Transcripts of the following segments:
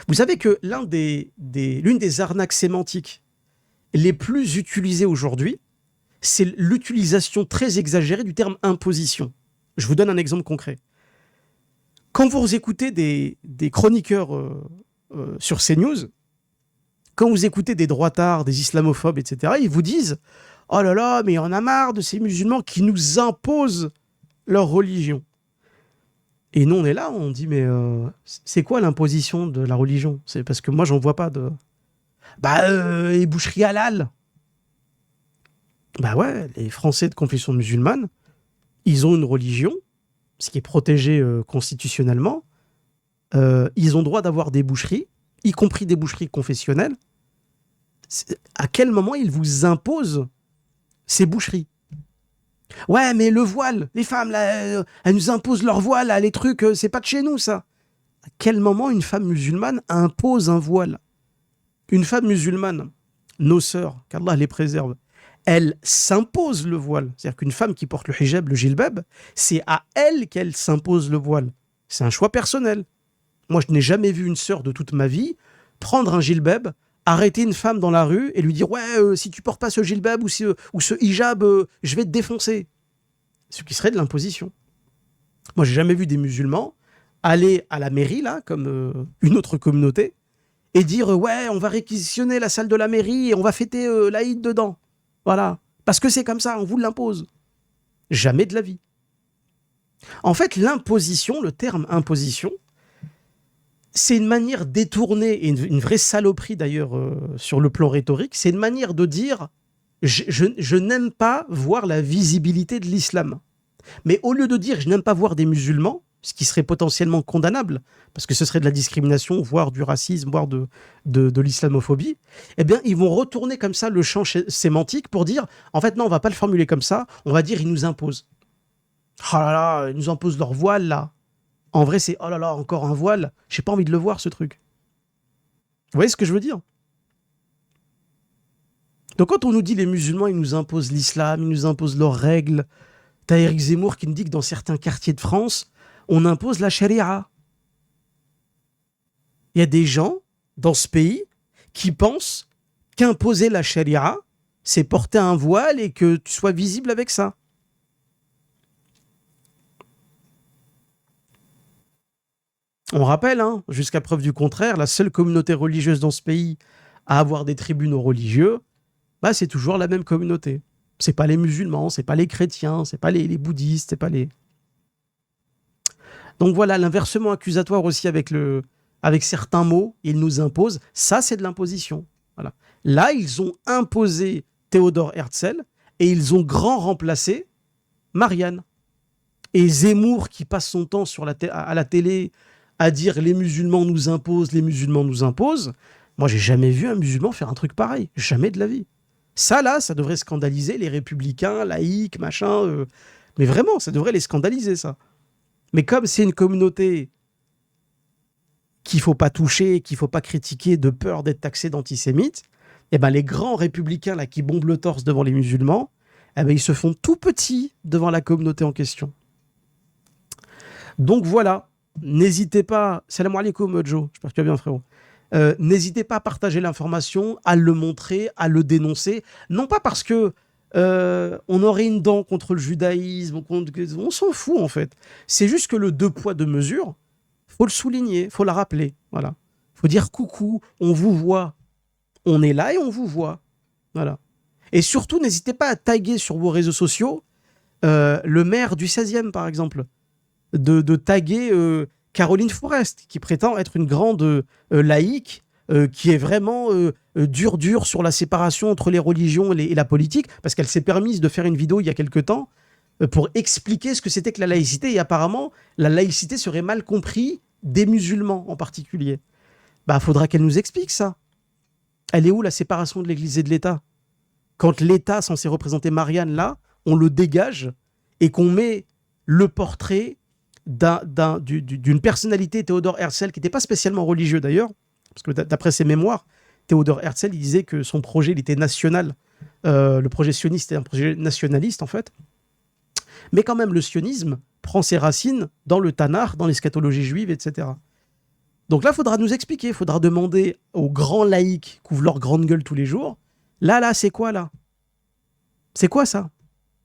Vous savez que l'une des arnaques sémantiques les plus utilisées aujourd'hui, c'est l'utilisation très exagérée du terme imposition. Je vous donne un exemple concret. Quand vous écoutez des chroniqueurs sur CNews, quand vous écoutez des droitards, des islamophobes, etc., ils vous disent « Oh là là, mais il y en a marre de ces musulmans qui nous imposent leur religion. » Et nous, on est là, on dit « Mais c'est quoi l'imposition de la religion ?» C'est parce que moi, j'en vois pas de... les boucheries halal. Bah ouais, les Français de confession musulmane, ils ont une religion, ce qui est protégé constitutionnellement. Ils ont droit d'avoir des boucheries, y compris des boucheries confessionnelles. À quel moment ils vous imposent ces boucheries? Ouais, mais le voile, les femmes, là, elles nous imposent leur voile, là, les trucs, c'est pas de chez nous, ça. À quel moment une femme musulmane impose un voile? Une femme musulmane, nos sœurs, qu'Allah les préserve, elle s'impose le voile. C'est-à-dire qu'une femme qui porte le hijab, le jilbab, c'est à elle qu'elle s'impose le voile. C'est un choix personnel. Moi, je n'ai jamais vu une sœur de toute ma vie prendre un jilbab, arrêter une femme dans la rue et lui dire « Ouais, si tu portes pas ce jilbab ou ce hijab, je vais te défoncer. » Ce qui serait de l'imposition. Moi, j'ai jamais vu des musulmans aller à la mairie, là, comme une autre communauté, et dire « Ouais, on va réquisitionner la salle de la mairie et on va fêter l'Aïd dedans. » Voilà. Parce que c'est comme ça, on vous l'impose. Jamais de la vie. En fait, l'imposition, le terme imposition, c'est une manière détournée, et une vraie saloperie d'ailleurs sur le plan rhétorique, c'est une manière de dire je n'aime pas voir la visibilité de l'islam. Mais au lieu de dire je n'aime pas voir des musulmans, ce qui serait potentiellement condamnable, parce que ce serait de la discrimination, voire du racisme, voire de l'islamophobie, eh bien, ils vont retourner comme ça le champ sémantique pour dire, en fait, non, on va pas le formuler comme ça, on va dire, ils nous imposent. Oh là là, ils nous imposent leur voile, là. En vrai, c'est, oh là là, encore un voile, j'ai pas envie de le voir, ce truc. Vous voyez ce que je veux dire? Donc, quand on nous dit les musulmans, ils nous imposent l'islam, ils nous imposent leurs règles, t'as Éric Zemmour qui nous dit que dans certains quartiers de France, on impose la charia. Il y a des gens dans ce pays qui pensent qu'imposer la charia, c'est porter un voile et que tu sois visible avec ça. On rappelle, hein, jusqu'à preuve du contraire, la seule communauté religieuse dans ce pays à avoir des tribunaux religieux, c'est toujours la même communauté. C'est pas les musulmans, c'est pas les chrétiens, c'est pas les bouddhistes, c'est pas les... Donc voilà, l'inversement accusatoire aussi avec certains mots, ils nous imposent, ça c'est de l'imposition. Voilà. Là, ils ont imposé Théodore Herzl et ils ont grand remplacé Marianne. Et Zemmour qui passe son temps à la télé à dire les musulmans nous imposent, les musulmans nous imposent. Moi, j'ai jamais vu un musulman faire un truc pareil. Jamais de la vie. Ça, là, ça devrait scandaliser les républicains, laïcs, machin. Mais vraiment, ça devrait les scandaliser, ça. Mais comme c'est une communauté qu'il ne faut pas toucher, qu'il ne faut pas critiquer de peur d'être taxé d'antisémite, eh ben les grands républicains là, qui bombent le torse devant les musulmans, eh ben, ils se font tout petits devant la communauté en question. Donc voilà, n'hésitez pas... Salam alaikum, Joe, j'espère que tu vas bien, frérot. N'hésitez pas à partager l'information, à le montrer, à le dénoncer. Non pas parce que on aurait une dent contre le judaïsme, on s'en fout en fait. C'est juste que le deux poids, deux mesures, faut le souligner, faut la rappeler. Voilà. Faut dire coucou, on vous voit. On est là et on vous voit. Voilà. Et surtout, n'hésitez pas à taguer sur vos réseaux sociaux le maire du 16e, par exemple. De taguer Caroline Forest, qui prétend être une grande laïque, qui est vraiment dur sur la séparation entre les religions et la politique, parce qu'elle s'est permise de faire une vidéo il y a quelque temps pour expliquer ce que c'était que la laïcité, et apparemment, la laïcité serait mal comprise des musulmans en particulier. Faudra qu'elle nous explique ça. Elle est où la séparation de l'Église et de l'État? Quand l'État censé représenter Marianne, là, on le dégage et qu'on met le portrait d'une personnalité, Théodore Herzl, qui n'était pas spécialement religieux d'ailleurs, parce que d'après ses mémoires, Théodore Herzl, il disait que son projet, il était national. Le projet sioniste était un projet nationaliste, en fait. Mais quand même, le sionisme prend ses racines dans le Tanakh, dans l'eschatologie juive, etc. Donc là, il faudra nous expliquer, il faudra demander aux grands laïcs qui ouvrent leur grande gueule tous les jours, là, c'est quoi là? C'est quoi ça?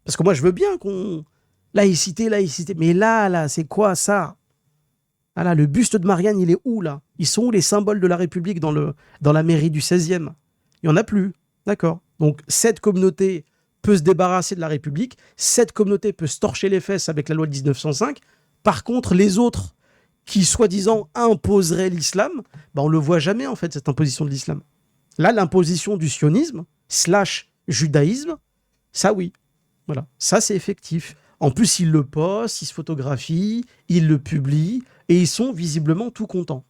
Parce que moi, je veux bien qu'on... Laïcité, mais là, c'est quoi ça? Ah là, le buste de Marianne, il est où là? Ils sont où les symboles de la République dans la mairie du 16e? Il n'y en a plus. D'accord. Donc cette communauté peut se débarrasser de la République, cette communauté peut se torcher les fesses avec la loi de 1905. Par contre, les autres qui, soi-disant, imposeraient l'islam, on ne le voit jamais, en fait, cette imposition de l'islam. Là, l'imposition du sionisme, / judaïsme, ça oui. Voilà. Ça, c'est effectif. En plus, ils le postent, ils se photographient, ils le publient, et ils sont visiblement tout contents.